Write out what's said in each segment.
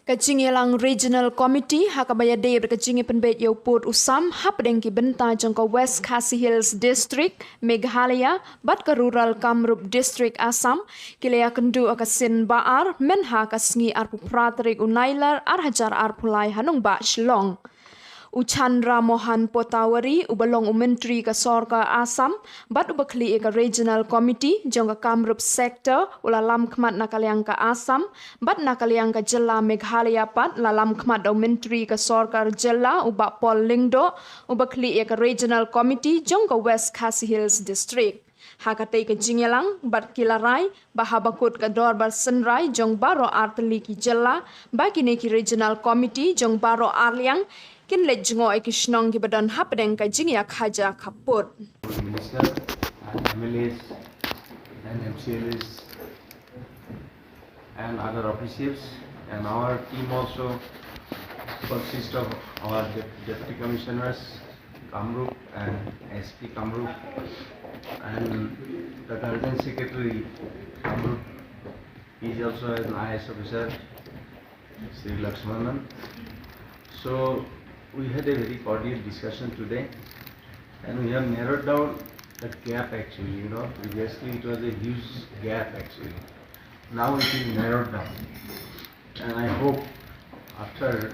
Kajingilang Regional Committee hakabaya day kajingi Pynbeit Khappud usam hapdeng ki benta jangka West Khasi Hills District Meghalaya bat ka Rural Kamrup District Assam kilaya kendu akasin baar menha kasngi arpu pratrik unailar arhajar arpulai hanung ba Shnong. Uchandra Mohan Potawari ubalong Myntri Sorkar Assam bat ubakli eka Regional Committee jangka Kamrup Sector ulalam khmat nakaliang ka Assam bat nakaliang ka Jilla Meghalaya pat lalam khmat do Myntri Sorkar Jilla ubak Pol Lingdo ubakli eka Regional Committee jangka West Khasi Hills District. Hakatai ke Jingelang bat kilarai bahabakut ke Durbar Synrai jong baro arteli ki Jilla bagi neki Regional Committee jong baro arliang kin Leit Jurip Shnong ki badan hapdeng ka Jingia Khaja Khappud. Minister and MLAs and MCLAs and other officials, and our team also consists of our deputy commissioners Kamrup and SP Kamrup and the Guardian Secretary Kamrup. He is also an IS officer, Sri Lakshmanan. So we had a very cordial discussion today, and we have narrowed down the gap actually. Previously it was a huge gap actually. Now it is narrowed down, and I hope after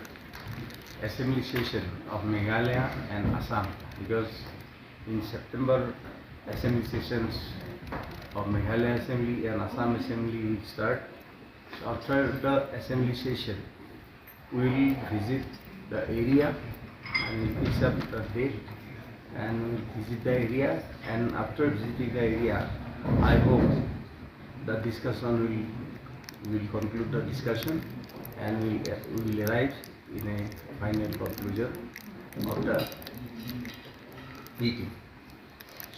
assembly session of Meghalaya and Assam, because in September assembly sessions of Meghalaya Assembly and Assam Assembly will start. So after the assembly session, we will visit the area and we'll fix up the date and we'll visit the area, and after visiting the area, I hope the discussion will conclude the discussion and we will arrive in a final conclusion of the meeting.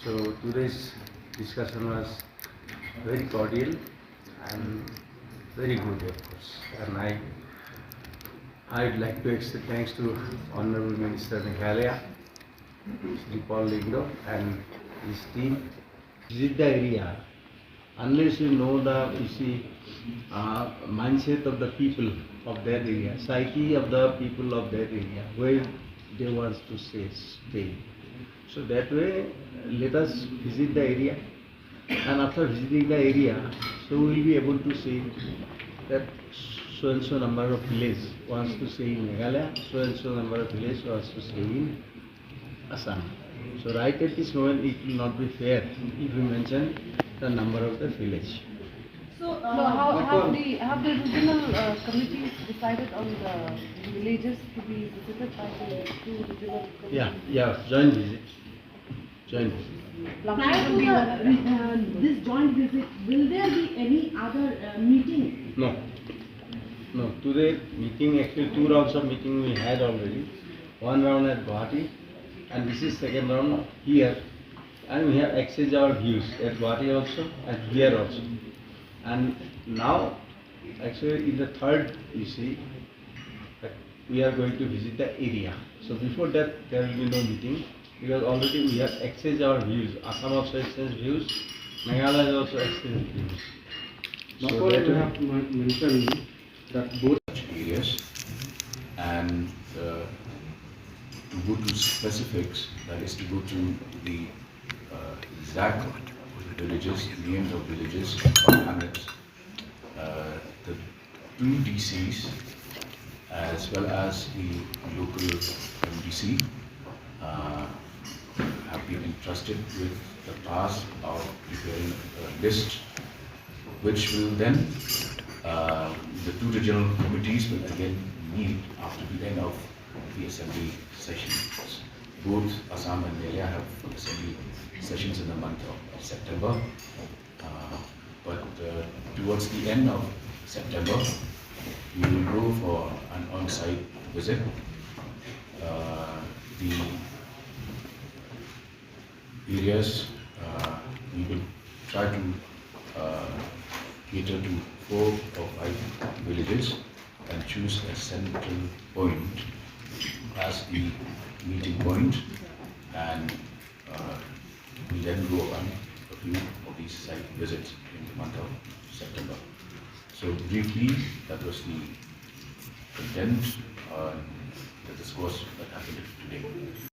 So today's discussion was very cordial and very good, of course, and I'd like to extend thanks to Honorable Minister Meghalaya, Sri Paul Lingdo and his team. Visit the area. Unless you know the mindset of the people of that area, psyche of the people of that area, where they want to stay. So that way, let us visit the area, and after visiting the area, so we will be able to see that so and so number of village wants to stay in Meghalaya, so and so number of village wants to stay in Assam. So right at this moment, it will not be fair if we mention the number of the village. So have the regional committees decided on the villages to be visited by the two regional committees? Yeah, joint visit. Prior to this joint visit, will there be any other meeting? No. Today meeting, actually 2 rounds of meeting we had already. 1 round at Guwahati, and this is second round here. And we have exchanged our views at Guwahati also and here also. And now, actually in the third, you see, that we are going to visit the area. So before that, there will be no meeting, because already we have exchanged our views. Assam also exchanged views, Meghalaya has also exchanged views. So that we have mentioned that both areas, and to go to specifics, that is to go to the exact villages, names of villages or hamlets, the 2 DCs as well as the local MDC have been entrusted with the task of preparing a list, which will then the 2 regional committees will again meet after the end of the assembly sessions. Both Assam and Meghalaya have assembly sessions in the month of September, but towards the end of September, we will go for an on-site visit. The areas we will try to cater to 4 or 5 villages and choose a central point as the meeting point, and we then go on a few of these site visits in the month of September. So briefly, that was the condemned the discourse that happened today.